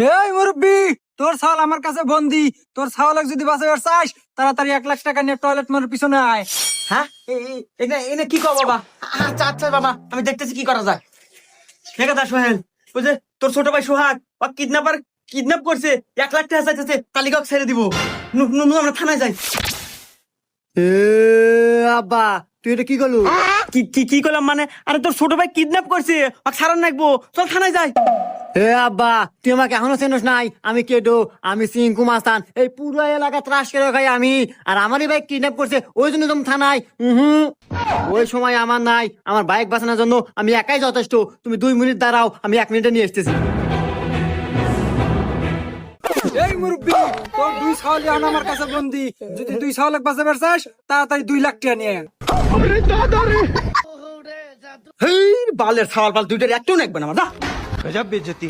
এই মুরব্বি, তোর ছাওয়াল আমার কাছে বন্দি। তোর ছাওয়ালক যদি বাঁচাবার চাস, তাড়াতাড়ি 1 লাখ টাকা নিয়ে টয়লেট মোড়ের পিছনে আয়। হ্যাঁ এনে কি কর বাবা? আচ্ছা আচ্ছা বাবা, আমি দেখতেছি কি করা যায়। ঠিক আছে সোহেল, ওই যে তোর ছোট ভাই সোহাগ ও কিডন্যাপ করছে, 1 লাখ টাকা চাইতেছে, তালিকা ছেড়ে দিব। আমরা থানায় যাই। আব্বা তুই এটা কি করলু? কি করলাম মানে? আরে তোর ছোট ভাই কিডন্যাপ করছে, ওকে ছাড়ান রাখবো, চল থানায় যাই। আব্বা তুই আমাকে এখনো চেনস নাই? আমি কেডো, আমি সিংকু মাস্তান। এই পুরো এলাকা ত্রাস করে খাই আমি। আর আমারই বাইক কিডন্যাপ করছে, ওই জন্য তুমি থানায়। ওই সময় আমার নাই, আমার বাইক বাঁচানোর জন্য আমি একাই যথেষ্ট। তুমি 2 মিনিট দাঁড়াও, আমি 1 মিনিটে নিয়ে এসতেছি। এই মুরব্বি, তোর 2 ছাওয়াল এখন আমার কাছে বন্দি। যদি 2 ছাওয়ালক বাঁচাবার চাস, তাড়াতাড়ি 2 লাখ টাকা নিয়ে আয়। হেই বালের ছাওয়াল পাল দুইটার একটু নেকবে না আমার। গজব বেইজ্জতি।